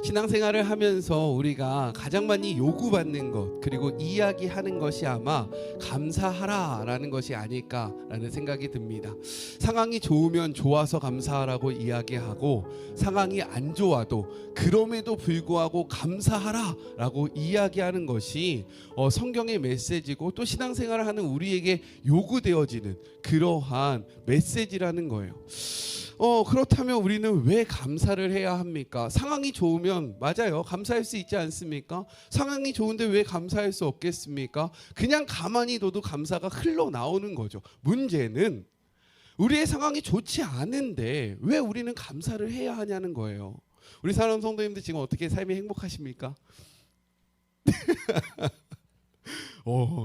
신앙생활을 하면서 우리가 가장 많이 요구받는 것 그리고 이야기하는 것이 아마 감사하라라는 것이 아닐까라는 생각이 듭니다. 상황이 좋으면 좋아서 감사하라고 이야기하고 상황이 안 좋아도 그럼에도 불구하고 감사하라라고 이야기하는 것이 성경의 메시지고 또 신앙생활을 하는 우리에게 요구되어지는 그러한 메시지라는 거예요. 그렇다면 우리는 왜 감사를 해야 합니까? 상황이 좋으면 맞아요. 감사할 수 있지 않습니까? 상황이 좋은데 왜 감사할 수 없겠습니까? 그냥 가만히 둬도 감사가 흘러나오는 거죠. 문제는 우리의 상황이 좋지 않은데 왜 우리는 감사를 해야 하냐는 거예요. 우리 사랑하는 성도님들 지금 어떻게 삶이 행복하십니까?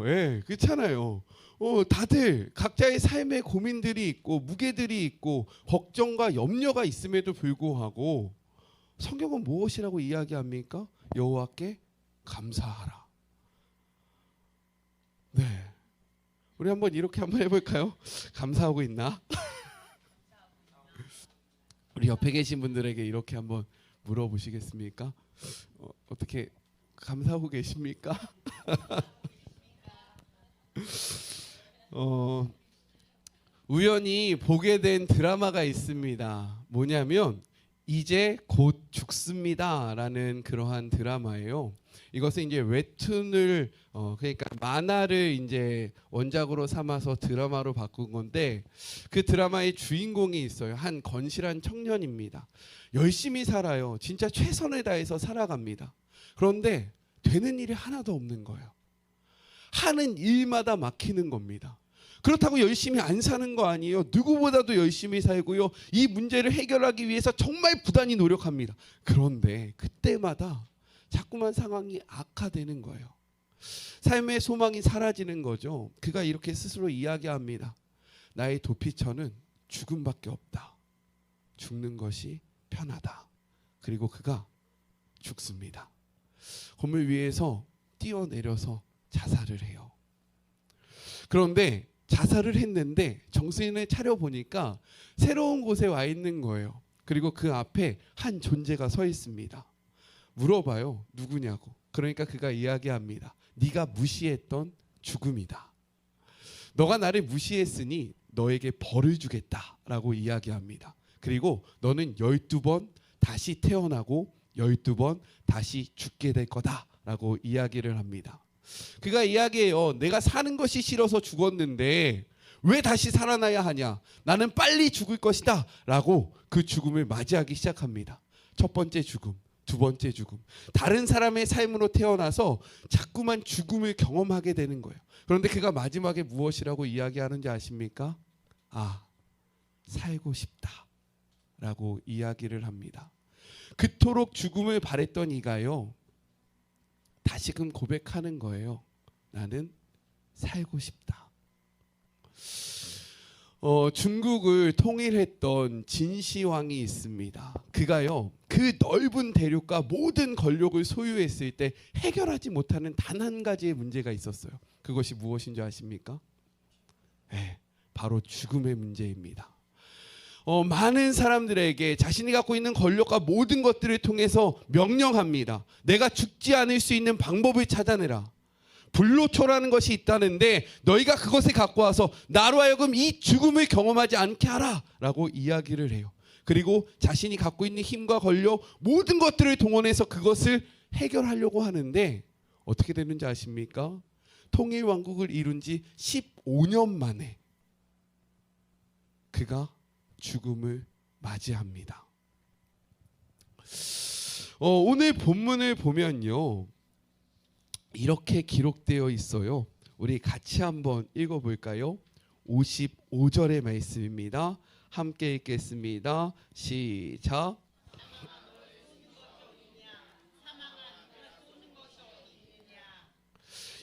예, 그렇잖아요. 다들 각자의 삶의 고민들이 있고 무게들이 있고 걱정과 염려가 있음에도 불구하고 성경은 무엇이라고 이야기합니까? 여호와께 감사하라. 네, 우리 한번 이렇게 한번 해볼까요? 감사하고 있나? 우리 옆에 계신 분들에게 이렇게 한번 물어보시겠습니까? 어떻게 감사하고 계십니까? 우연히 보게 된 드라마가 있습니다. 뭐냐면 이제 곧 죽습니다라는 그러한 드라마예요. 이것은 이제 웹툰을 그러니까 만화를 이제 원작으로 삼아서 드라마로 바꾼 건데 그 드라마의 주인공이 있어요. 한 건실한 청년입니다. 열심히 살아요. 진짜 최선을 다해서 살아갑니다. 그런데 되는 일이 하나도 없는 거예요. 하는 일마다 막히는 겁니다. 그렇다고 열심히 안 사는 거 아니에요. 누구보다도 열심히 살고요. 이 문제를 해결하기 위해서 정말 부단히 노력합니다. 그런데 그때마다 자꾸만 상황이 악화되는 거예요. 삶의 소망이 사라지는 거죠. 그가 이렇게 스스로 이야기합니다. 나의 도피처는 죽음밖에 없다. 죽는 것이 편하다. 그리고 그가 죽습니다. 건물 위에서 뛰어내려서 자살을 해요. 그런데 자살을 했는데 정신을 차려 보니까 새로운 곳에 와 있는 거예요. 그리고 그 앞에 한 존재가 서 있습니다. 물어봐요. 누구냐고. 그러니까 그가 이야기합니다. 네가 무시했던 죽음이다. 너가 나를 무시했으니 너에게 벌을 주겠다라고 이야기합니다. 그리고 너는 12번 다시 태어나고 12번 다시 죽게 될 거다라고 이야기를 합니다. 그가 이야기해요. 내가 사는 것이 싫어서 죽었는데 왜 다시 살아나야 하냐? 나는 빨리 죽을 것이다 라고 그 죽음을 맞이하기 시작합니다. 첫 번째 죽음, 두 번째 죽음. 다른 사람의 삶으로 태어나서 자꾸만 죽음을 경험하게 되는 거예요. 그런데 그가 마지막에 무엇이라고 이야기하는지 아십니까? 살고 싶다 라고 이야기를 합니다. 그토록 죽음을 바랬던 이가요, 다시금 고백하는 거예요. 나는 살고 싶다. 중국을 통일했던 진시황이 있습니다. 그가요, 그 넓은 대륙과 모든 권력을 소유했을 때 해결하지 못하는 단 한 가지의 문제가 있었어요. 그것이 무엇인지 아십니까? 네, 바로 죽음의 문제입니다. 많은 사람들에게 자신이 갖고 있는 권력과 모든 것들을 통해서 명령합니다. 내가 죽지 않을 수 있는 방법을 찾아내라. 불로초라는 것이 있다는데 너희가 그것을 갖고 와서 나로 하여금 이 죽음을 경험하지 않게 하라 라고 이야기를 해요. 그리고 자신이 갖고 있는 힘과 권력 모든 것들을 동원해서 그것을 해결하려고 하는데 어떻게 되는지 아십니까? 통일왕국을 이룬 지 15년 만에 그가 죽음을 맞이합니다. 오늘 본문을 보면요, 이렇게 기록되어 있어요. 우리 같이 한번 읽어볼까요? 55절의 말씀입니다. 함께 읽겠습니다. 시작.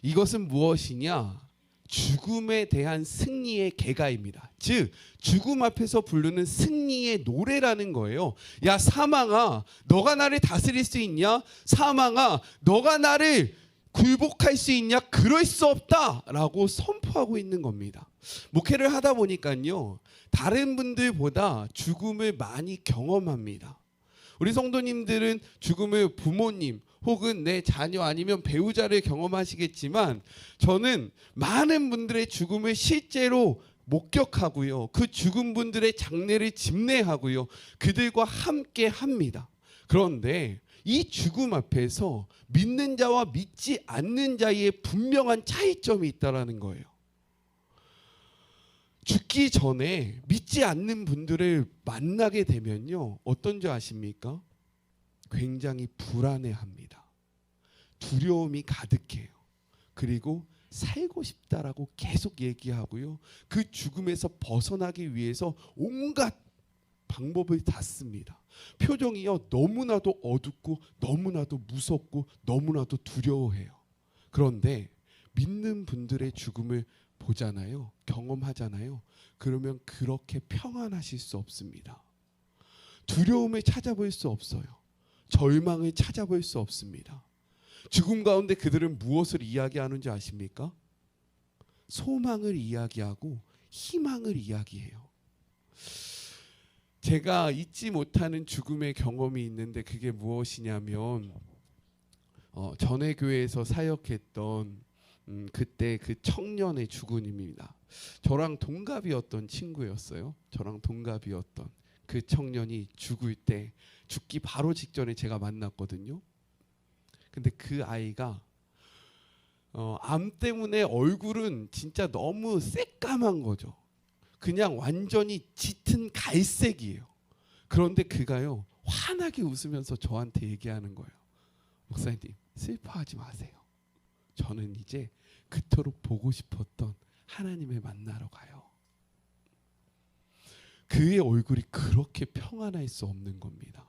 이것은 무엇이냐? 죽음에 대한 승리의 계가입니다. 즉 죽음 앞에서 부르는 승리의 노래라는 거예요. 야 사망아, 너가 나를 다스릴 수 있냐? 사망아, 너가 나를 굴복할 수 있냐? 그럴 수 없다라고 선포하고 있는 겁니다. 목회를 하다 보니까요, 다른 분들보다 죽음을 많이 경험합니다. 우리 성도님들은 죽음을 부모님 혹은 내 자녀 아니면 배우자를 경험하시겠지만 저는 많은 분들의 죽음을 실제로 목격하고요. 그 죽은 분들의 장례를 집례하고요. 그들과 함께 합니다. 그런데 이 죽음 앞에서 믿는 자와 믿지 않는 자의 분명한 차이점이 있다는 거예요. 죽기 전에 믿지 않는 분들을 만나게 되면요. 어떤 줄 아십니까? 굉장히 불안해합니다. 두려움이 가득해요. 그리고 살고 싶다라고 계속 얘기하고요. 그 죽음에서 벗어나기 위해서 온갖 방법을 다 씁니다. 표정이요. 너무나도 어둡고 너무나도 무섭고 너무나도 두려워해요. 그런데 믿는 분들의 죽음을 보잖아요. 경험하잖아요. 그러면 그렇게 평안하실 수 없습니다. 두려움을 찾아볼 수 없어요. 절망을 찾아볼 수 없습니다. 죽음 가운데 그들은 무엇을 이야기하는지 아십니까? 소망을 이야기하고 희망을 이야기해요. 제가 잊지 못하는 죽음의 경험이 있는데 그게 무엇이냐면 전에 교회에서 사역했던 그때 그 청년의 죽음입니다. 저랑 동갑이었던 친구였어요. 저랑 동갑이었던 그 청년이 죽기 바로 직전에 제가 만났거든요. 근데 그 아이가 암 때문에 얼굴은 진짜 너무 새까만 거죠. 그냥 완전히 짙은 갈색이에요. 그런데 그가요 환하게 웃으면서 저한테 얘기하는 거예요. 목사님 슬퍼하지 마세요. 저는 이제 그토록 보고 싶었던 하나님을 만나러 가요. 그의 얼굴이 그렇게 평안할 수 없는 겁니다.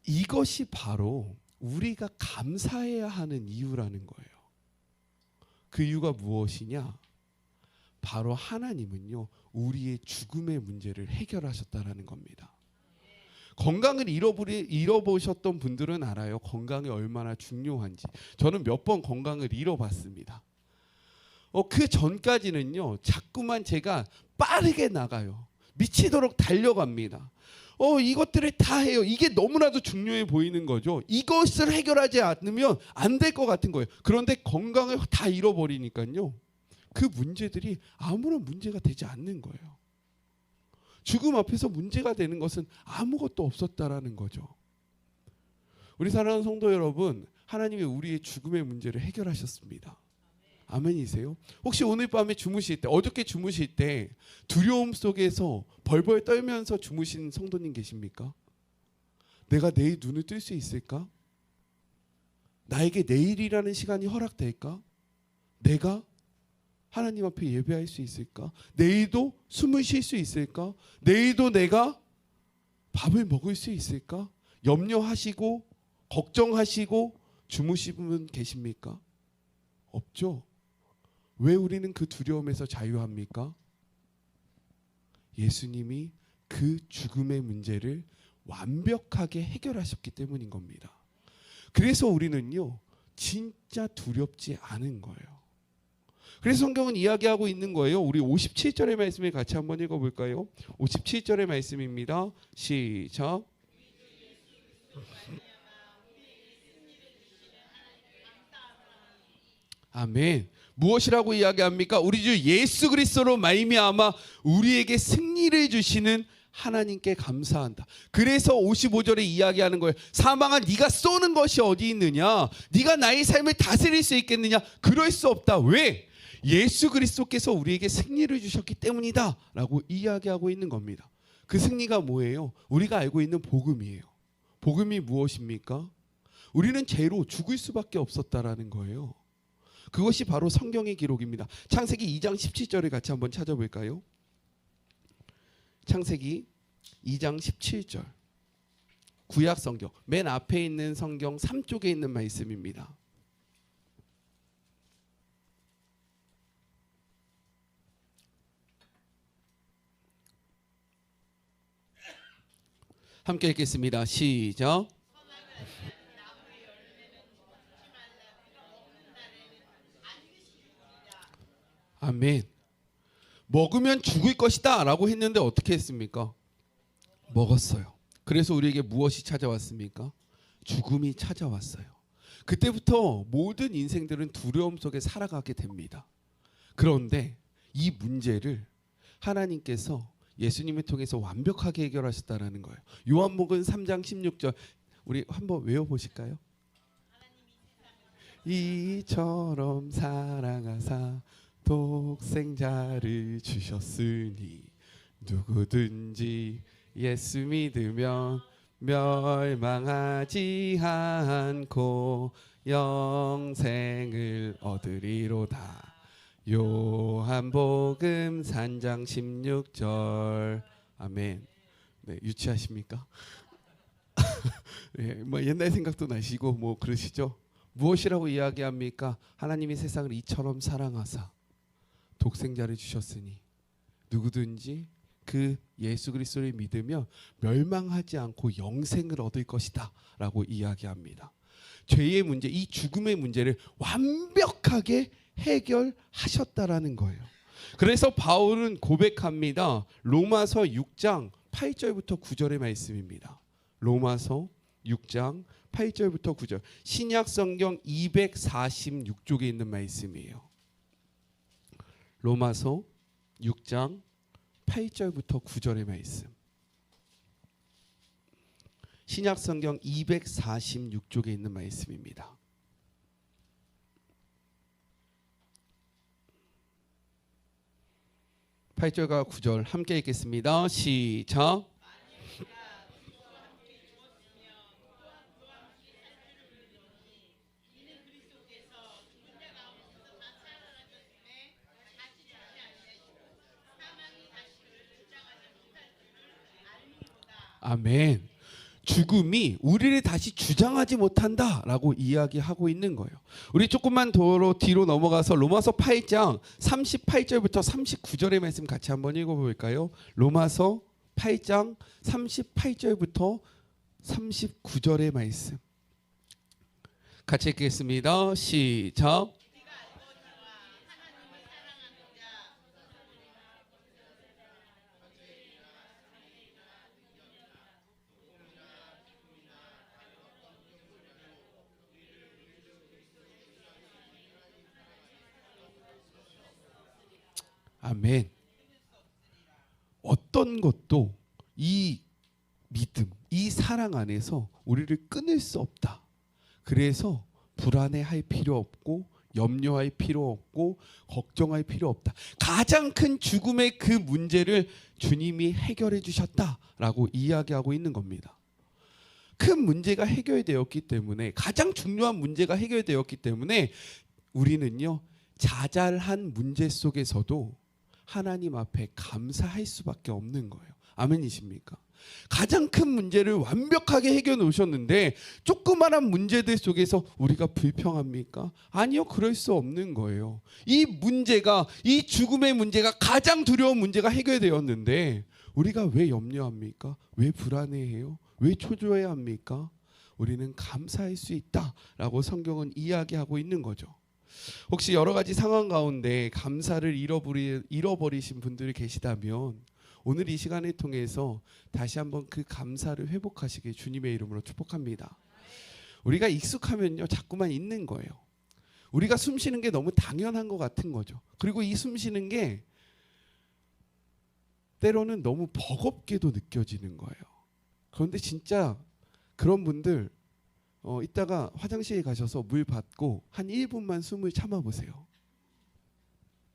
이것이 바로 우리가 감사해야 하는 이유라는 거예요. 그 이유가 무엇이냐? 바로 하나님은요 우리의 죽음의 문제를 해결하셨다라는 겁니다. 건강을 잃어보셨던 분들은 알아요. 건강이 얼마나 중요한지. 저는 몇 번 건강을 잃어봤습니다. 그 전까지는요 자꾸만 제가 빠르게 나가요. 미치도록 달려갑니다. 이것들을 다 해요. 이게 너무나도 중요해 보이는 거죠. 이것을 해결하지 않으면 안 될 것 같은 거예요. 그런데 건강을 다 잃어버리니까요. 그 문제들이 아무런 문제가 되지 않는 거예요. 죽음 앞에서 문제가 되는 것은 아무것도 없었다라는 거죠. 우리 사랑하는 성도 여러분, 하나님이 우리의 죽음의 문제를 해결하셨습니다. 아멘이세요? 혹시 오늘 밤에 주무실 때, 어저께 주무실 때 두려움 속에서 벌벌 떨면서 주무신 성도님 계십니까? 내가 내일 눈을 뜰 수 있을까? 나에게 내일이라는 시간이 허락될까? 내가 하나님 앞에 예배할 수 있을까? 내일도 숨을 쉴 수 있을까? 내일도 내가 밥을 먹을 수 있을까? 염려하시고 걱정하시고 주무시는 분 계십니까? 없죠. 왜 우리는 그 두려움에서 자유합니까? 예수님이 그 죽음의 문제를 완벽하게 해결하셨기 때문인 겁니다. 그래서 우리는요 진짜 두렵지 않은 거예요. 그래서 성경은 이야기하고 있는 거예요. 우리 57절의 말씀을 같이 한번 읽어볼까요? 57절의 말씀입니다. 시작. 아멘. 무엇이라고 이야기합니까? 우리 주 예수 그리스도로 말미암아 우리에게 승리를 주시는 하나님께 감사한다. 그래서 55절에 이야기하는 거예요. 사망아 네가 쏘는 것이 어디 있느냐? 네가 나의 삶을 다스릴 수 있겠느냐? 그럴 수 없다. 왜? 예수 그리스도께서 우리에게 승리를 주셨기 때문이다 라고 이야기하고 있는 겁니다. 그 승리가 뭐예요? 우리가 알고 있는 복음이에요. 복음이 무엇입니까? 우리는 죄로 죽을 수밖에 없었다라는 거예요. 그것이 바로 성경의 기록입니다. 창세기 2장 17절을 같이 한번 찾아볼까요? 창세기 2장 17절. 구약 성경 맨 앞에 있는 성경 3쪽에 있는 말씀입니다. 함께 읽겠습니다. 시작. 아멘. 먹으면 죽을 것이다 라고 했는데 어떻게 했습니까? 먹었어요. 그래서 우리에게 무엇이 찾아왔습니까? 죽음이 찾아왔어요. 그때부터 모든 인생들은 두려움 속에 살아가게 됩니다. 그런데 이 문제를 하나님께서 예수님을 통해서 완벽하게 해결하셨다라는 거예요. 요한복음 3장 16절 우리 한번 외워보실까요? 이처럼 사랑하사 독생자를 주셨으니 누구든지 예수 믿으면 멸망하지 않고 영생을 얻으리로다. 요한복음 3장 16절. 아멘. 네, 유치하십니까? 네, 뭐 옛날 생각도 나시고 뭐 그러시죠? 무엇이라고 이야기합니까? 하나님이 세상을 이처럼 사랑하사 독생자를 주셨으니 누구든지 그 예수 그리스도를 믿으며 멸망하지 않고 영생을 얻을 것이다 라고 이야기합니다. 죄의 문제, 이 죽음의 문제를 완벽하게 해결하셨다라는 거예요. 그래서 바울은 고백합니다. 로마서 6장 8절부터 9절의 말씀입니다. 로마서 6장 8절부터 9절. 신약 성경 246쪽에 있는 말씀이에요. 로마서 6장 8절부터 9절의 말씀. 신약 성경 246쪽에 있는 말씀입니다. (8절과) (9절) 함께 읽겠습니다. 시작. 아멘. 죽음이 우리를 다시 주장하지 못한다라고 이야기하고 있는 거예요. 우리 조금만 더 뒤로 넘어가서 로마서 8장 38절부터 39절의 말씀 같이 한번 읽어볼까요? 로마서 8장 38절부터 39절의 말씀 같이 읽겠습니다. 시작. 아멘. 어떤 것도 이 믿음, 이 사랑 안에서 우리를 끊을 수 없다. 그래서 불안해할 필요 없고 염려할 필요 없고 걱정할 필요 없다. 가장 큰 죽음의 그 문제를 주님이 해결해 주셨다라고 이야기하고 있는 겁니다. 큰 문제가 해결되었기 때문에, 가장 중요한 문제가 해결되었기 때문에 우리는요, 자잘한 문제 속에서도 하나님 앞에 감사할 수밖에 없는 거예요. 아멘이십니까? 가장 큰 문제를 완벽하게 해결해 놓으셨는데 조그마한 문제들 속에서 우리가 불평합니까? 아니요, 그럴 수 없는 거예요. 이 문제가, 이 죽음의 문제가 가장 두려운 문제가 해결되었는데 우리가 왜 염려합니까? 왜 불안해해요? 왜 초조해야 합니까? 우리는 감사할 수 있다라고 성경은 이야기하고 있는 거죠. 혹시 여러 가지 상황 가운데 감사를 잃어버리신 분들이 계시다면 오늘 이 시간을 통해서 다시 한번 그 감사를 회복하시길 주님의 이름으로 축복합니다. 우리가 익숙하면요, 자꾸만 있는 거예요. 우리가 숨 쉬는 게 너무 당연한 것 같은 거죠. 그리고 이 숨 쉬는 게 때로는 너무 버겁게도 느껴지는 거예요. 그런데 진짜 그런 분들 이따가 화장실에 가셔서 물 받고 한 1분만 숨을 참아보세요.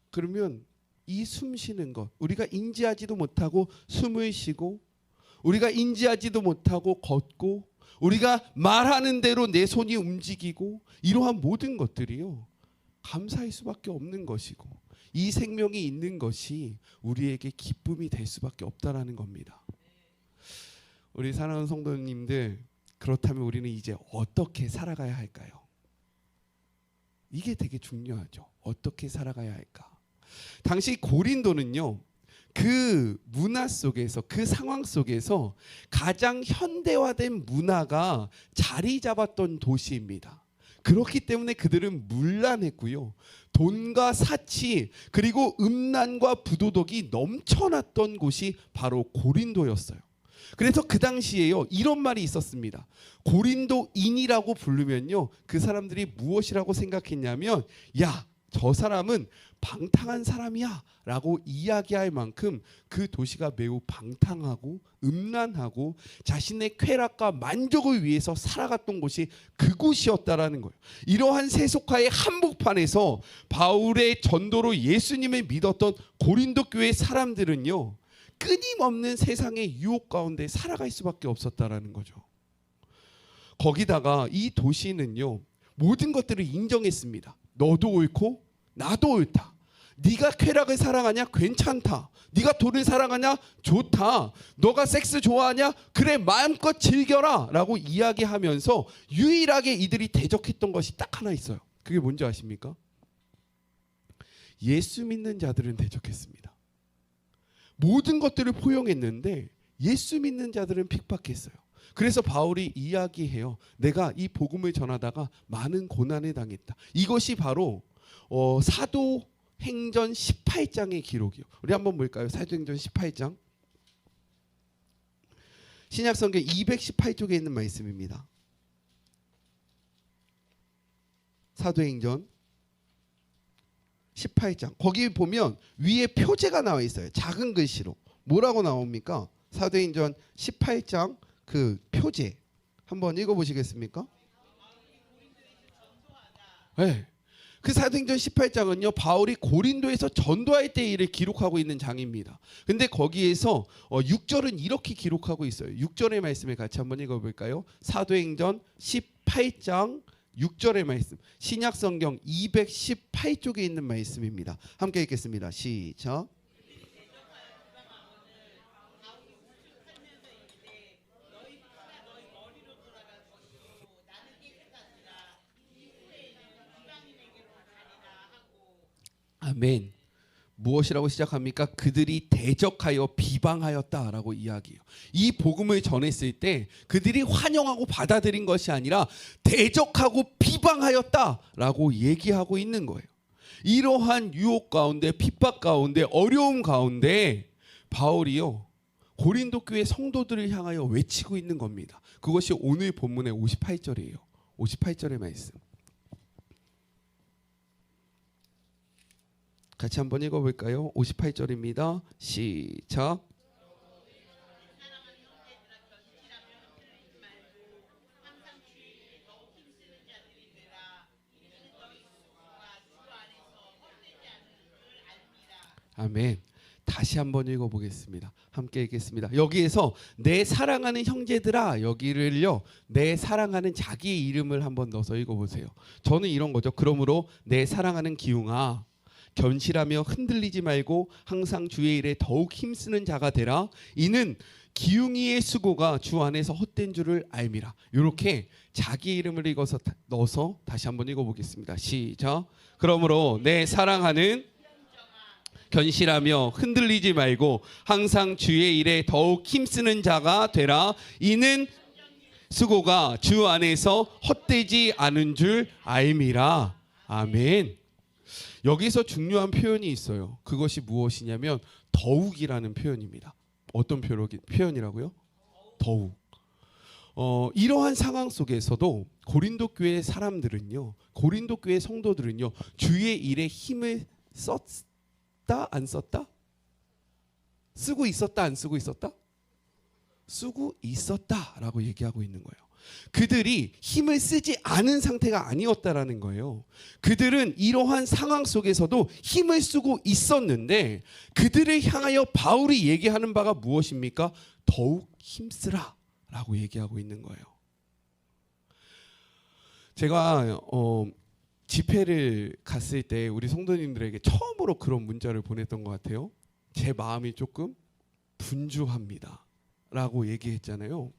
그러면 이 숨 쉬는 것, 우리가 인지하지도 못하고 숨을 쉬고, 우리가 인지하지도 못하고 걷고, 우리가 말하는 대로 내 손이 움직이고, 이러한 모든 것들이요, 감사할 수밖에 없는 것이고, 이 생명이 있는 것이 우리에게 기쁨이 될 수밖에 없다라는 겁니다. 우리 사랑하는 성도님들, 그렇다면 우리는 이제 어떻게 살아가야 할까요? 이게 되게 중요하죠. 어떻게 살아가야 할까? 당시 고린도는요, 그 문화 속에서, 그 상황 속에서 가장 현대화된 문화가 자리 잡았던 도시입니다. 그렇기 때문에 그들은 문란했고요, 돈과 사치 그리고 음란과 부도덕이 넘쳐났던 곳이 바로 고린도였어요. 그래서 그 당시에요 이런 말이 있었습니다. 고린도인이라고 부르면요 그 사람들이 무엇이라고 생각했냐면 야, 저 사람은 방탕한 사람이야 라고 이야기할 만큼 그 도시가 매우 방탕하고 음란하고 자신의 쾌락과 만족을 위해서 살아갔던 곳이 그곳이었다라는 거예요. 이러한 세속화의 한복판에서 바울의 전도로 예수님을 믿었던 고린도 교회 사람들은요 끊임없는 세상의 유혹 가운데 살아갈 수밖에 없었다라는 거죠. 거기다가 이 도시는요 모든 것들을 인정했습니다. 너도 옳고 나도 옳다. 네가 쾌락을 사랑하냐? 괜찮다. 네가 돈을 사랑하냐? 좋다. 너가 섹스 좋아하냐? 그래 마음껏 즐겨라 라고 이야기하면서 유일하게 이들이 대적했던 것이 딱 하나 있어요. 그게 뭔지 아십니까? 예수 믿는 자들은 대적했습니다. 모든 것들을 포용했는데 예수 믿는 자들은 핍박했어요. 그래서 바울이 이야기해요. 내가 이 복음을 전하다가 많은 고난을 당했다. 이것이 바로 사도행전 18장의 기록이요. 우리 한번 볼까요? 사도행전 18장. 신약성경 218쪽에 있는 말씀입니다. 사도행전 18장. 거기 보면 위에 표제가 나와 있어요. 작은 글씨로. 뭐라고 나옵니까? 사도행전 18장 그 표제. 한번 읽어보시겠습니까? 네. 그 사도행전 18장은요 바울이 고린도에서 전도할 때 일을 기록하고 있는 장입니다. 근데 거기에서 6절은 이렇게 기록하고 있어요. 6절의 말씀을 같이 한번 읽어볼까요? 사도행전 18장 6절의 말씀, 신약성경 218쪽에 있는 말씀입니다. 함께 읽겠습니다. 시작. 아멘. 무엇이라고 시작합니까? 그들이 대적하여 비방하였다라고 이야기해요. 이 복음을 전했을 때 그들이 환영하고 받아들인 것이 아니라 대적하고 비방하였다라고 얘기하고 있는 거예요. 이러한 유혹 가운데, 핍박 가운데, 어려움 가운데 바울이요 고린도 교회 성도들을 향하여 외치고 있는 겁니다. 그것이 오늘 본문의 58절이에요. 58절의 말씀. 같이 한번 읽어볼까요? 58절입니다. 시작. 아멘. 다시 한번 읽어보겠습니다. 함께 읽겠습니다. 여기에서 내 사랑하는 형제들아 여기를요 내 사랑하는 자기의 이름을 한번 넣어서 읽어보세요. 저는 이런 거죠. 그러므로 내 사랑하는 기웅아 견실하며 흔들리지 말고 항상 주의 일에 더욱 힘쓰는 자가 되라. 이는 기웅이의 수고가 주 안에서 헛된 줄을 알미라. 이렇게 자기 이름을 넣어서 다시 한번 읽어보겠습니다. 시작. 그러므로 내 사랑하는 견실하며 흔들리지 말고 항상 주의 일에 더욱 힘쓰는 자가 되라. 이는 수고가 주 안에서 헛되지 않은 줄 알미라. 아멘. 여기서 중요한 표현이 있어요. 그것이 무엇이냐면 더욱이라는 표현입니다. 어떤 표현이라고요? 더욱. 이러한 상황 속에서도 고린도 교회 사람들은요, 고린도 교회 성도들은요, 주의 일에 힘을 썼다 안 썼다? 쓰고 있었다 안 쓰고 있었다? 쓰고 있었다라고 얘기하고 있는 거예요. 그들이 힘을 쓰지 않은 상태가 아니었다라는 거예요. 그들은 이러한 상황 속에서도 힘을 쓰고 있었는데 그들을 향하여 바울이 얘기하는 바가 무엇입니까? 더욱 힘쓰라 라고 얘기하고 있는 거예요. 제가 집회를 갔을 때 우리 성도님들에게 처음으로 그런 문자를 보냈던 것 같아요. 제 마음이 조금 분주합니다 라고 얘기했잖아요.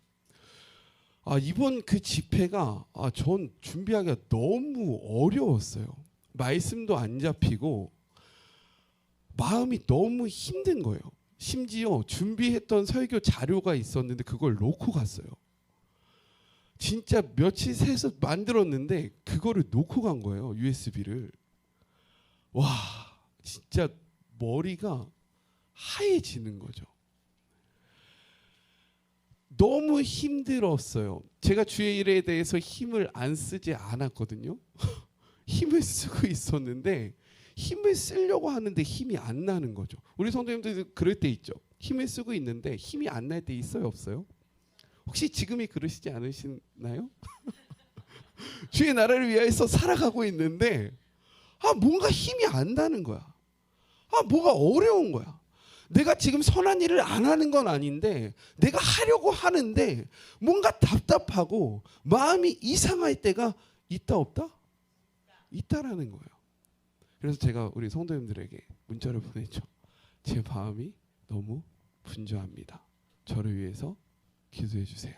이번 그 집회가 전 준비하기가 너무 어려웠어요. 말씀도 안 잡히고 마음이 너무 힘든 거예요. 심지어 준비했던 설교 자료가 있었는데 그걸 놓고 갔어요. 진짜 며칠 새서 만들었는데 그거를 놓고 간 거예요. USB를. 와, 진짜 머리가 하얘지는 거죠. 너무 힘들었어요. 제가 주의 일에 대해서 힘을 안 쓰지 않았거든요. 힘을 쓰고 있었는데 힘을 쓰려고 하는데 힘이 안 나는 거죠. 우리 성도님들 그럴 때 있죠. 힘을 쓰고 있는데 힘이 안 날 때 있어요, 없어요? 혹시 지금이 그러시지 않으시나요? 주의 나라를 위해서 살아가고 있는데 뭔가 힘이 안 나는 거야. 뭐가 어려운 거야. 내가 지금 선한 일을 안 하는 건 아닌데 내가 하려고 하는데 뭔가 답답하고 마음이 이상할 때가 있다 없다? 있다라는 거예요. 그래서 제가 우리 성도님들에게 문자를 보냈죠. 제 마음이 너무 분주합니다. 저를 위해서 기도해 주세요.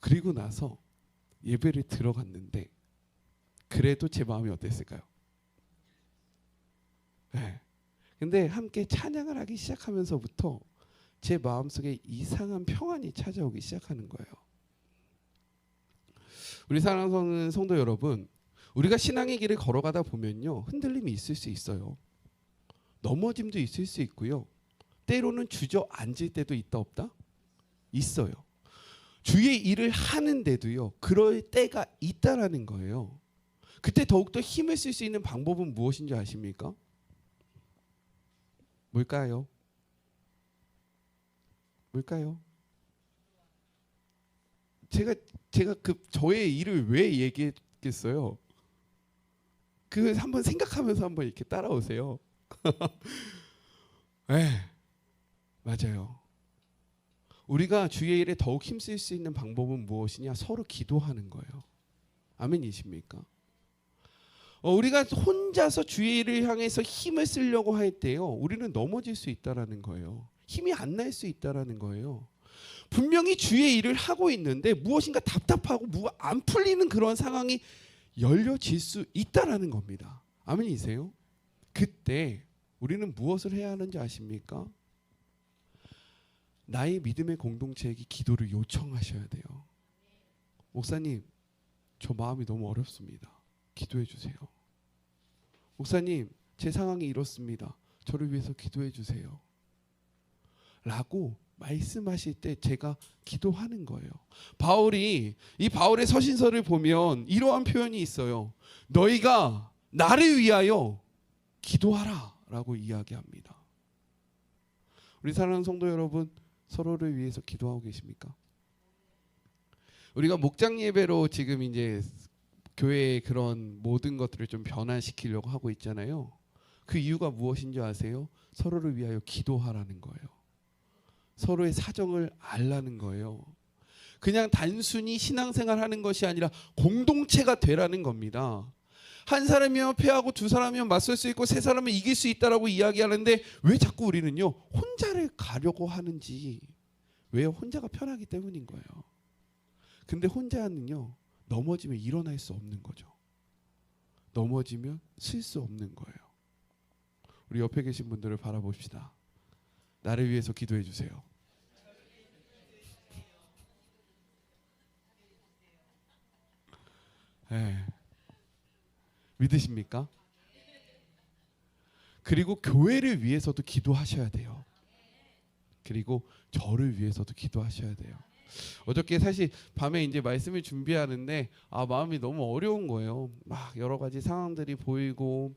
그리고 나서 예배를 들어갔는데 그래도 제 마음이 어땠을까요? 네. 근데 함께 찬양을 하기 시작하면서부터 제 마음속에 이상한 평안이 찾아오기 시작하는 거예요. 우리 사랑하는 성도 여러분, 우리가 신앙의 길을 걸어가다 보면요, 흔들림이 있을 수 있어요. 넘어짐도 있을 수 있고요. 때로는 주저앉을 때도 있다 없다? 있어요. 주의 일을 하는데도요, 그럴 때가 있다라는 거예요. 그때 더욱더 힘을 쓸 수 있는 방법은 무엇인지 아십니까? 뭘까요? 뭘까요? 제가 저의 일을 왜 얘기했겠어요? 한번 생각하면서 한번 이렇게 따라오세요. 네, 맞아요. 우리가 주의 일에 더욱 힘쓸 수 있는 방법은 무엇이냐? 서로 기도하는 거예요. 아멘이십니까? 우리가 혼자서 주의 일을 향해서 힘을 쓰려고 할 때요, 우리는 넘어질 수 있다라는 거예요. 힘이 안 날 수 있다라는 거예요. 분명히 주의 일을 하고 있는데 무엇인가 답답하고 뭐가 안 풀리는 그런 상황이 열려질 수 있다라는 겁니다. 아멘이세요? 그때 우리는 무엇을 해야 하는지 아십니까? 나의 믿음의 공동체에게 기도를 요청하셔야 돼요. 목사님, 저 마음이 너무 어렵습니다. 기도해 주세요. 목사님, 제 상황이 이렇습니다. 저를 위해서 기도해 주세요. 라고 말씀하실 때 제가 기도하는 거예요. 이 바울의 서신서를 보면 이러한 표현이 있어요. 너희가 나를 위하여 기도하라 라고 이야기합니다. 우리 사랑하는 성도 여러분, 서로를 위해서 기도하고 계십니까? 우리가 목장 예배로 지금 이제 교회의 그런 모든 것들을 좀 변화시키려고 하고 있잖아요. 그 이유가 무엇인지 아세요? 서로를 위하여 기도하라는 거예요. 서로의 사정을 알라는 거예요. 그냥 단순히 신앙생활 하는 것이 아니라 공동체가 되라는 겁니다. 한 사람이면 패하고 두 사람이면 맞설 수 있고 세 사람은 이길 수 있다라고 이야기하는데 왜 자꾸 우리는요, 혼자를 가려고 하는지. 왜요? 혼자가 편하기 때문인 거예요. 근데 혼자는요, 넘어지면 일어날 수 없는 거죠. 넘어지면 쓸 수 없는 거예요. 우리 옆에 계신 분들을 바라봅시다. 나를 위해서 기도해 주세요. 네. 믿으십니까? 그리고 교회를 위해서도 기도하셔야 돼요. 그리고 저를 위해서도 기도하셔야 돼요. 어저께 사실 밤에 이제 말씀을 준비하는데 마음이 너무 어려운 거예요. 막 여러 가지 상황들이 보이고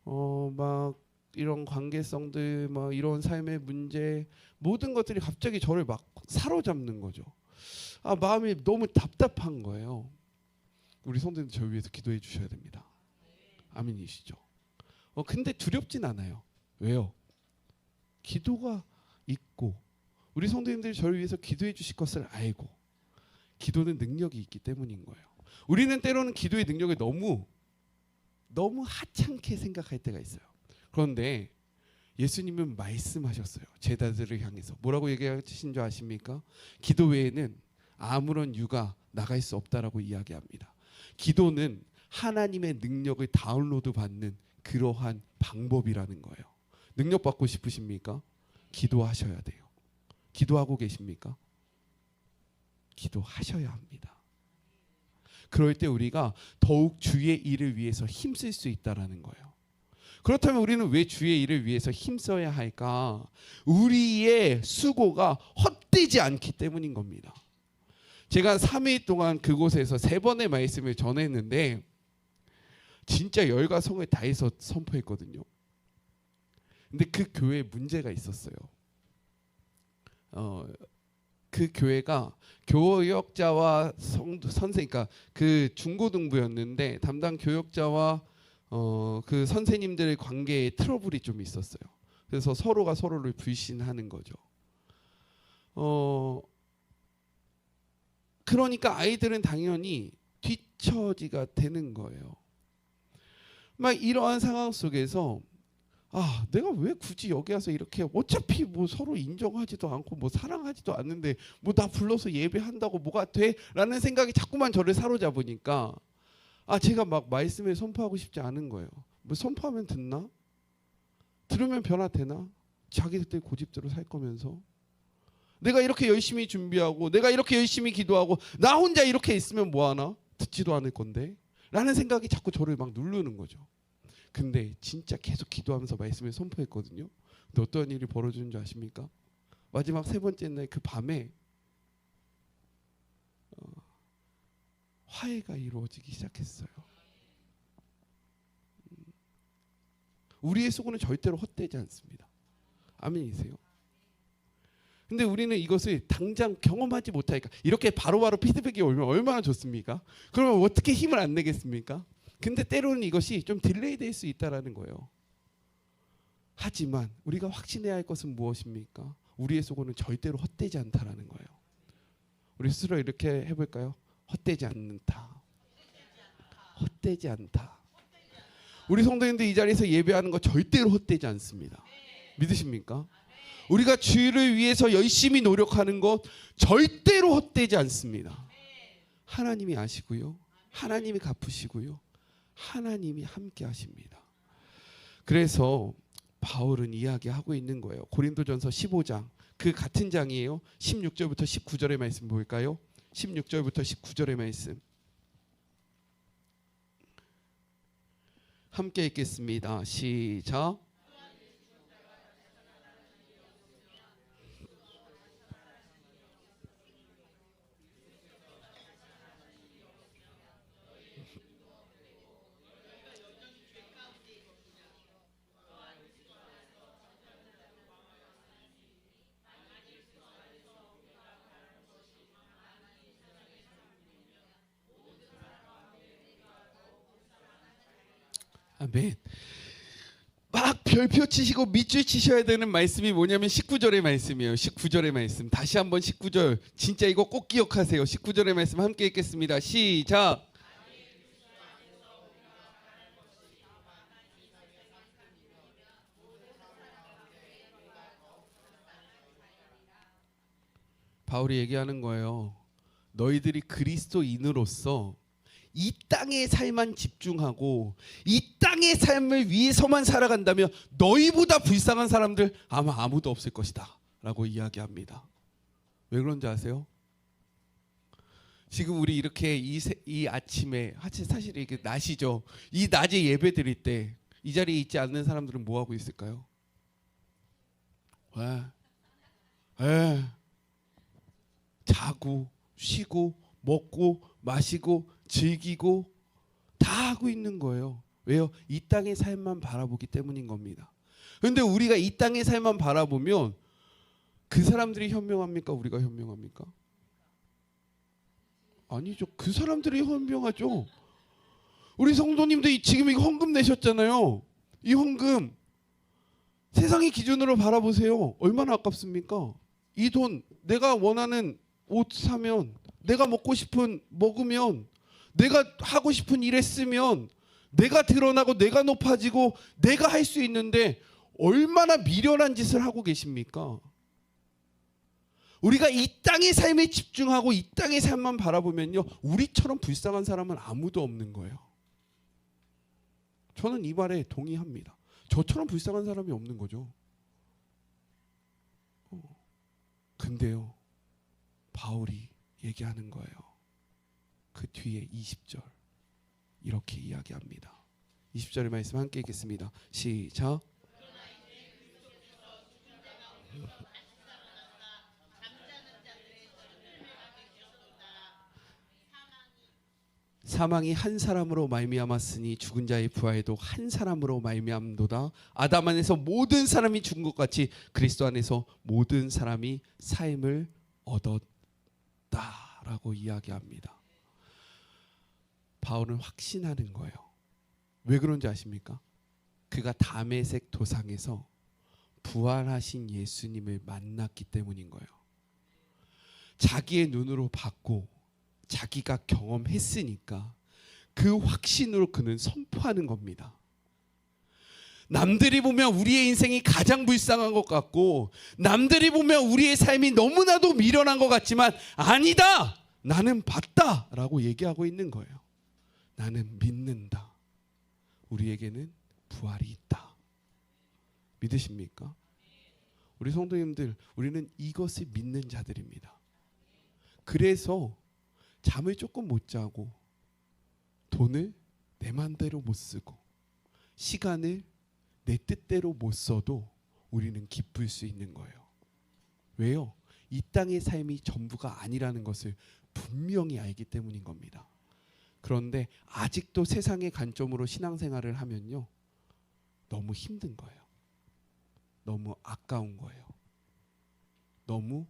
막 이런 관계성들, 막 이런 삶의 문제, 모든 것들이 갑자기 저를 막 사로잡는 거죠. 마음이 너무 답답한 거예요. 우리 성도님들 저를 위해서 기도해 주셔야 됩니다. 아멘이시죠? 근데 두렵진 않아요. 왜요? 기도가 있고 우리 성도님들이 저를 위해서 기도해 주실 것을 알고, 기도는 능력이 있기 때문인 거예요. 우리는 때로는 기도의 능력을 너무 하찮게 생각할 때가 있어요. 그런데 예수님은 말씀하셨어요. 제자들을 향해서 뭐라고 얘기하신 줄 아십니까? 기도 외에는 아무런 유가 나갈 수 없다라고 이야기합니다. 기도는 하나님의 능력을 다운로드 받는 그러한 방법이라는 거예요. 능력 받고 싶으십니까? 기도하셔야 돼요. 기도하고 계십니까? 기도하셔야 합니다. 그럴 때 우리가 더욱 주의 일을 위해서 힘쓸 수 있다라는 거예요. 그렇다면 우리는 왜 주의 일을 위해서 힘써야 할까? 우리의 수고가 헛되지 않기 때문인 겁니다. 제가 3일 동안 그곳에서 3번의 말씀을 전했는데 진짜 열과 성을 다해서 선포했거든요. 근데 그 교회에 문제가 있었어요. 그 교회가 교역자와 선생, 그러니까 그 중고등부였는데 담당 교역자와 그 선생님들의 관계에 트러블이 좀 있었어요. 그래서 서로가 서로를 불신하는 거죠. 그러니까 아이들은 당연히 뒤처지가 되는 거예요. 막 이러한 상황 속에서 내가 왜 굳이 여기 와서 이렇게 어차피 뭐 서로 인정하지도 않고 뭐 사랑하지도 않는데 뭐 나 불러서 예배한다고 뭐가 돼? 라는 생각이 자꾸만 저를 사로잡으니까 제가 막 말씀을 선포하고 싶지 않은 거예요. 뭐 선포하면 듣나? 들으면 변화되나? 자기들 고집대로 살 거면서 내가 이렇게 열심히 준비하고 내가 이렇게 열심히 기도하고 나 혼자 이렇게 있으면 뭐하나? 듣지도 않을 건데 라는 생각이 자꾸 저를 막 누르는 거죠. 근데 진짜 계속 기도하면서 말씀을 선포했거든요. 근데 어떤 일이 벌어지는 줄 아십니까? 마지막 3번째 날 그 밤에 화해가 이루어지기 시작했어요. 우리의 수고는 절대로 헛되지 않습니다. 아멘이세요? 근데 우리는 이것을 당장 경험하지 못하니까 이렇게 바로바로 피드백이 오면 얼마나 좋습니까? 그러면 어떻게 힘을 안 내겠습니까? 근데 때로는 이것이 좀 딜레이 될 수 있다라는 거예요. 하지만 우리가 확신해야 할 것은 무엇입니까? 우리의 수고는 절대로 헛되지 않다라는 거예요. 우리 스스로 이렇게 해볼까요? 헛되지 않는다. 헛되지 않다. 우리 성도님들 이 자리에서 예배하는 거 절대로 헛되지 않습니다. 믿으십니까? 우리가 주를 위해서 열심히 노력하는 것 절대로 헛되지 않습니다. 하나님이 아시고요. 하나님이 갚으시고요. 하나님이 함께 하십니다. 그래서 바울은 이야기하고 있는 거예요. 고린도전서 15장 그 같은 장이에요. 16절부터 19절의 말씀 볼까요? 16절부터 19절의 말씀 함께 읽겠습니다. 시작. 아멘. 막 별표 치시고 밑줄 치셔야 되는 말씀이 뭐냐면 19절의 말씀이에요. 19절의 말씀. 다시 한번 19절. 진짜 이거 꼭 기억하세요. 19절의 말씀 함께 읽겠습니다. 시작. 바울이 얘기하는 거예요. 너희들이 그리스도인으로서 이 땅의 삶만 집중하고 이 땅의 삶을 위해서만 살아간다면 너희보다 불쌍한 사람들 아마 아무도 없을 것이다 라고 이야기합니다. 왜 그런지 아세요? 지금 우리 이렇게 이 아침에 사실 이게 낮이죠. 이 낮에 예배 드릴 때 이 자리에 있지 않는 사람들은 뭐 하고 있을까요? 자고 쉬고 먹고 마시고 즐기고 다 하고 있는 거예요. 왜요? 이 땅의 삶만 바라보기 때문인 겁니다. 그런데 우리가 이 땅의 삶만 바라보면 그 사람들이 현명합니까? 우리가 현명합니까? 아니죠. 그 사람들이 현명하죠. 우리 성도님들 지금 이거 헌금 내셨잖아요. 이 헌금 세상의 기준으로 바라보세요. 얼마나 아깝습니까? 이 돈 내가 원하는 옷 사면 내가 먹고 싶은 먹으면 내가 하고 싶은 일 했으면 내가 드러나고 내가 높아지고 내가 할 수 있는데 얼마나 미련한 짓을 하고 계십니까? 우리가 이 땅의 삶에 집중하고 이 땅의 삶만 바라보면요 우리처럼 불쌍한 사람은 아무도 없는 거예요. 저는 이 말에 동의합니다. 저처럼 불쌍한 사람이 없는 거죠. 근데요 바울이 얘기하는 거예요. 그 뒤에 20절 이렇게 이야기합니다. 20절의 말씀 함께 읽겠습니다. 시작. 사망이 한 사람으로 말미암았으니 죽은 자의 부활도 한 사람으로 말미암도다. 아담 안에서 모든 사람이 죽은 것 같이 그리스도 안에서 모든 사람이 삶을 얻었다라고 이야기합니다. 바울은 확신하는 거예요. 왜 그런지 아십니까? 그가 다메섹 도상에서 부활하신 예수님을 만났기 때문인 거예요. 자기의 눈으로 봤고 자기가 경험했으니까 그 확신으로 그는 선포하는 겁니다. 남들이 보면 우리의 인생이 가장 불쌍한 것 같고 남들이 보면 우리의 삶이 너무나도 미련한 것 같지만 아니다! 나는 봤다! 라고 얘기하고 있는 거예요. 나는 믿는다. 우리에게는 부활이 있다. 믿으십니까? 우리 성도님들, 우리는 이것을 믿는 자들입니다. 그래서 잠을 조금 못 자고 돈을 내 맘대로 못 쓰고 시간을 내 뜻대로 못 써도 우리는 기쁠 수 있는 거예요. 왜요? 이 땅의 삶이 전부가 아니라는 것을 분명히 알기 때문인 겁니다. 그런데 아직도 세상의 관점으로 신앙생활을 하면요, 너무 힘든 거예요. 너무 아까운 거예요. 너무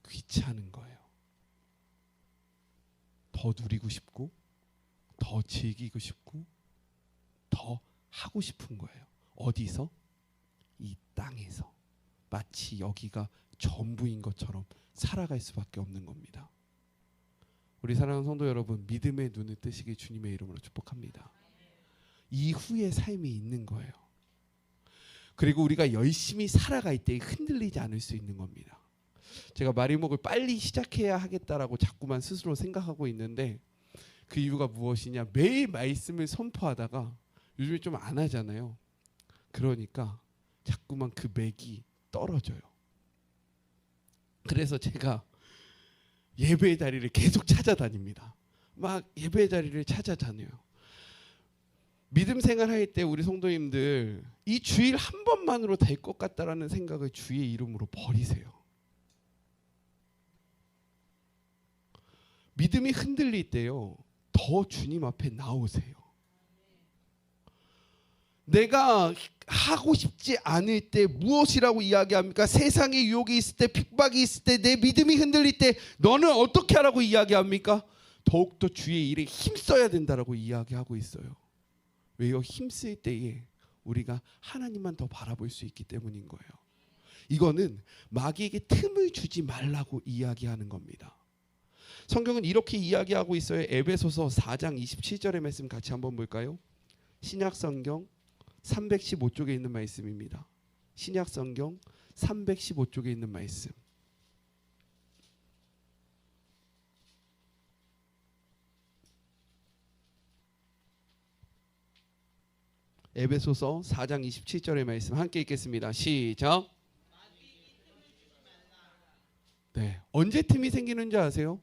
귀찮은 거예요. 더 누리고 싶고 더 즐기고 싶고 더 하고 싶은 거예요. 어디서? 이 땅에서. 마치 여기가 전부인 것처럼 살아갈 수밖에 없는 겁니다. 우리 사랑하는 성도 여러분, 믿음의 눈을 뜨시길 주님의 이름으로 축복합니다. 이후의 삶이 있는 거예요. 그리고 우리가 열심히 살아갈 때 흔들리지 않을 수 있는 겁니다. 제가 마리목을 빨리 시작해야 하겠다라고 자꾸만 스스로 생각하고 있는데 그 이유가 무엇이냐? 매일 말씀을 선포하다가 요즘에 좀 안 하잖아요. 그러니까 자꾸만 그 맥이 떨어져요. 그래서 제가 예배의 자리를 계속 찾아다닙니다. 막 예배의 자리를 찾아다녀요. 믿음 생활할 때 우리 성도님들 이 주일 한 번만으로 될 것 같다라는 생각을 주의 이름으로 버리세요. 믿음이 흔들릴 때요, 더 주님 앞에 나오세요. 내가 하고 싶지 않을 때 무엇이라고 이야기합니까? 세상의 유혹이 있을 때, 핍박이 있을 때, 내 믿음이 흔들릴 때 너는 어떻게 하라고 이야기합니까? 더욱더 주의 일에 힘써야 된다라고 이야기하고 있어요. 왜요? 힘쓸 때에 우리가 하나님만 더 바라볼 수 있기 때문인 거예요. 이거는 마귀에게 틈을 주지 말라고 이야기하는 겁니다. 성경은 이렇게 이야기하고 있어요. 에베소서 4장 27절의 말씀 같이 한번 볼까요? 신약성경 315쪽에 있는 말씀입니다. 신약성경 315쪽에 있는 말씀. 에베소서 4장 27절의 말씀 함께 읽겠습니다. 시작. 네, 언제 틈이 생기는 줄 아세요?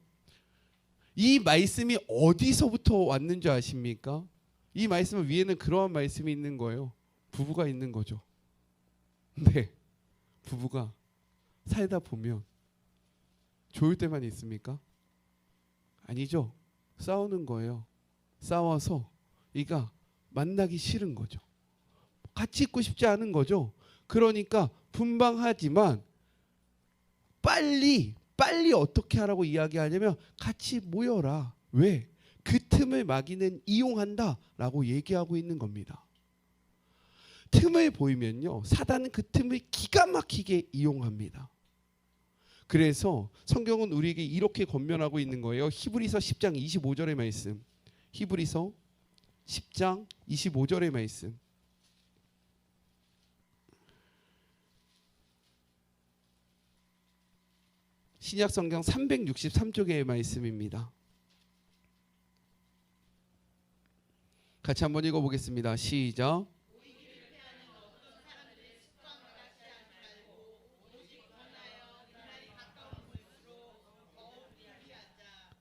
이 말씀이 어디서부터 왔는지 아십니까? 이 말씀 위에는 그러한 말씀이 있는 거예요. 부부가 있는 거죠. 네, 부부가 살다 보면 좋을 때만 있습니까? 아니죠. 싸우는 거예요. 싸워서 이가 만나기 싫은 거죠. 같이 있고 싶지 않은 거죠. 그러니까 분방하지만 빨리 어떻게 하라고 이야기하냐면 같이 모여라. 왜? 그 틈을 마귀는 이용한다라고 얘기하고 있는 겁니다. 틈을 보이면요, 사단은 그 틈을 기가 막히게 이용합니다. 그래서 성경은 우리에게 이렇게 권면하고 있는 거예요. 히브리서 10장 25절의 말씀. 히브리서 10장 25절의 말씀. 신약성경 363쪽의 말씀입니다. 같이 한번 읽어보겠습니다. 시작.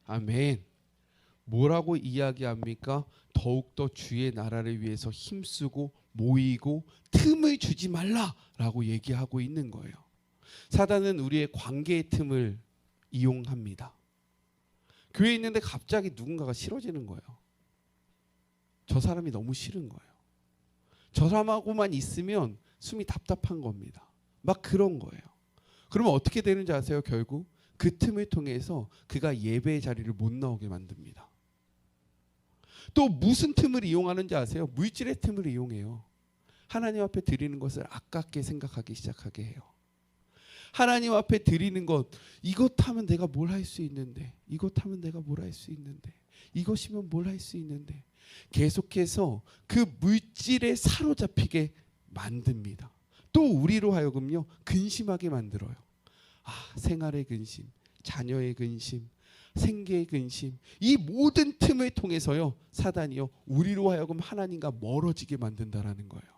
아멘. 뭐라고 이야기합니까? 더욱더 주의 나라를 위해서 힘쓰고 모이고 틈을 주지 말라라고 얘기하고 있는 거예요. 사단은 우리의 관계의 틈을 이용합니다. 교회에 있는데 갑자기 누군가가 싫어지는 거예요. 저 사람이 너무 싫은 거예요. 저 사람하고만 있으면 숨이 답답한 겁니다. 막 그런 거예요. 그러면 어떻게 되는지 아세요? 결국 그 틈을 통해서 그가 예배의 자리를 못 나오게 만듭니다. 또 무슨 틈을 이용하는지 아세요? 물질의 틈을 이용해요. 하나님 앞에 드리는 것을 아깝게 생각하기 시작하게 해요. 하나님 앞에 드리는 것, 이것 하면 내가 뭘 할 수 있는데, 이것 하면 내가 뭘 할 수 있는데, 이것이면 뭘 할 수 있는데, 계속해서 그 물질에 사로잡히게 만듭니다. 또 우리로 하여금요, 근심하게 만들어요. 생활의 근심, 자녀의 근심, 생계의 근심, 이 모든 틈을 통해서요, 사단이요, 우리로 하여금 하나님과 멀어지게 만든다라는 거예요.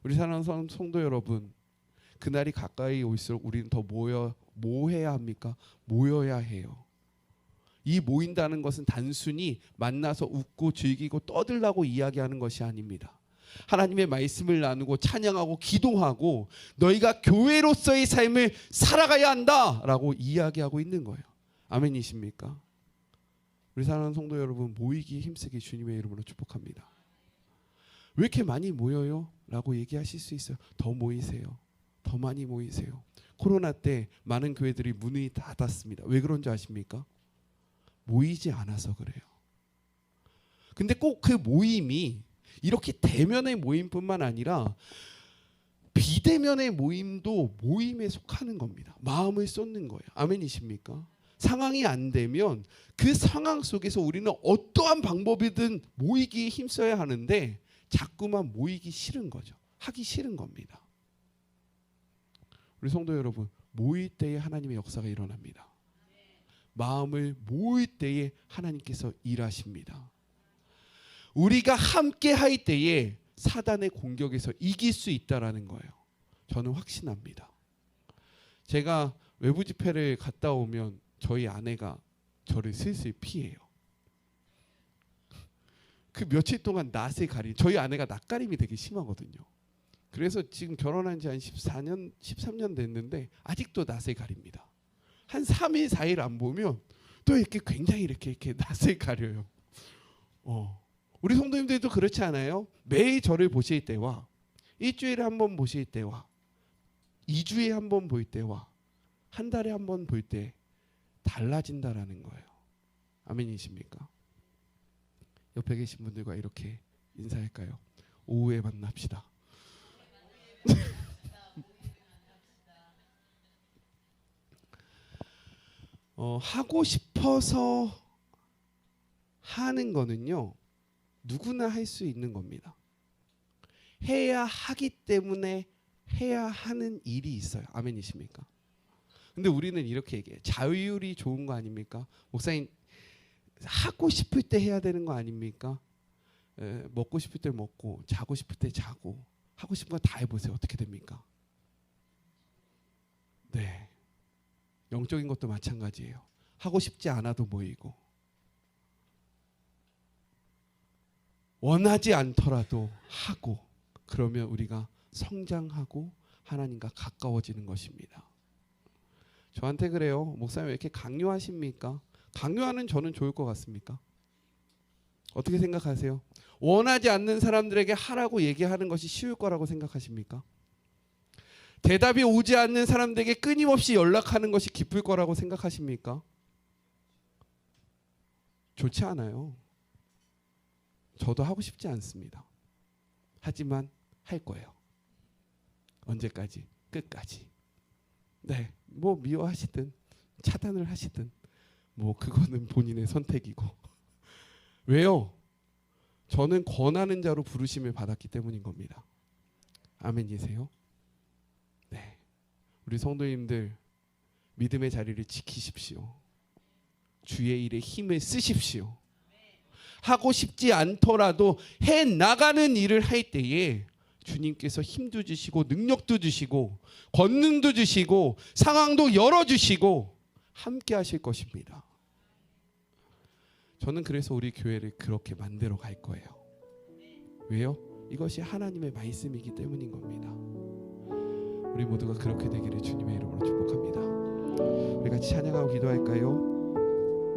우리 사랑하는 성도 여러분, 그날이 가까이 올수록 우리는 더 뭐 해야 합니까? 모여야 해요. 이 모인다는 것은 단순히 만나서 웃고 즐기고 떠들라고 이야기하는 것이 아닙니다. 하나님의 말씀을 나누고 찬양하고 기도하고 너희가 교회로서의 삶을 살아가야 한다라고 이야기하고 있는 거예요. 아멘이십니까? 우리 사랑하는 성도 여러분, 모이기 힘쓰기 주님의 이름으로 축복합니다. 왜 이렇게 많이 모여요? 라고 얘기하실 수 있어요. 더 모이세요. 더 많이 모이세요. 코로나 때 많은 교회들이 문이 닫았습니다. 왜 그런지 아십니까? 모이지 않아서 그래요. 근데 꼭 그 모임이 이렇게 대면의 모임뿐만 아니라 비대면의 모임도 모임에 속하는 겁니다. 마음을 쏟는 거예요. 아멘이십니까? 상황이 안 되면 그 상황 속에서 우리는 어떠한 방법이든 모이기에 힘써야 하는데 자꾸만 모이기 싫은 거죠. 하기 싫은 겁니다. 우리 성도 여러분, 모일 때에 하나님의 역사가 일어납니다. 마음을 모일 때에 하나님께서 일하십니다. 우리가 함께 할 때에 사단의 공격에서 이길 수 있다라는 거예요. 저는 확신합니다. 제가 외부 집회를 갔다 오면 저희 아내가 저를 슬슬 피해요. 그 며칠 동안 낯을 가리. 저희 아내가 낯가림이 되게 심하거든요. 그래서 지금 결혼한 지 한 14년, 13년 됐는데 아직도 낯을 가립니다. 한 3일, 4일 안 보면 또 이렇게 굉장히 이렇게 낯을 가려요. 우리 성도님들도 그렇지 않아요? 매일 저를 보실 때와 일주일에 한 번 보실 때와 2주에 한 번 볼 때와 한 달에 한 번 볼 때 달라진다라는 거예요. 아멘이십니까? 옆에 계신 분들과 이렇게 인사할까요? 오후에 만납시다. 하고 싶어서 하는 거는요, 누구나 할 수 있는 겁니다. 해야 하기 때문에 해야 하는 일이 있어요. 아멘이십니까? 근데 우리는 이렇게 얘기해요. 자율이 좋은 거 아닙니까? 목사님, 하고 싶을 때 해야 되는 거 아닙니까? 먹고 싶을 때 먹고 자고 싶을 때 자고 하고 싶은 거 다 해보세요. 어떻게 됩니까? 네, 영적인 것도 마찬가지예요. 하고 싶지 않아도 모이고 원하지 않더라도 하고, 그러면 우리가 성장하고 하나님과 가까워지는 것입니다. 저한테 그래요. 목사님 왜 이렇게 강요하십니까? 강요하는 저는 좋을 것 같습니까? 어떻게 생각하세요? 원하지 않는 사람들에게 하라고 얘기하는 것이 쉬울 거라고 생각하십니까? 대답이 오지 않는 사람들에게 끊임없이 연락하는 것이 기쁠 거라고 생각하십니까? 좋지 않아요. 저도 하고 싶지 않습니다. 하지만 할 거예요. 언제까지? 끝까지. 네, 뭐 미워하시든 차단을 하시든 뭐 그거는 본인의 선택이고. 왜요? 저는 권하는 자로 부르심을 받았기 때문인 겁니다. 아멘이세요? 네, 우리 성도님들 믿음의 자리를 지키십시오. 주의 일에 힘을 쓰십시오. 하고 싶지 않더라도 해 나가는 일을 할 때에 주님께서 힘도 주시고 능력도 주시고 권능도 주시고 상황도 열어주시고 함께 하실 것입니다. 저는 그래서 우리 교회를 그렇게 만들어 갈 거예요. 왜요? 이것이 하나님의 말씀이기 때문인 겁니다. 우리 모두가 그렇게 되기를 주님의 이름으로 축복합니다. 우리 같이 찬양하고 기도할까요?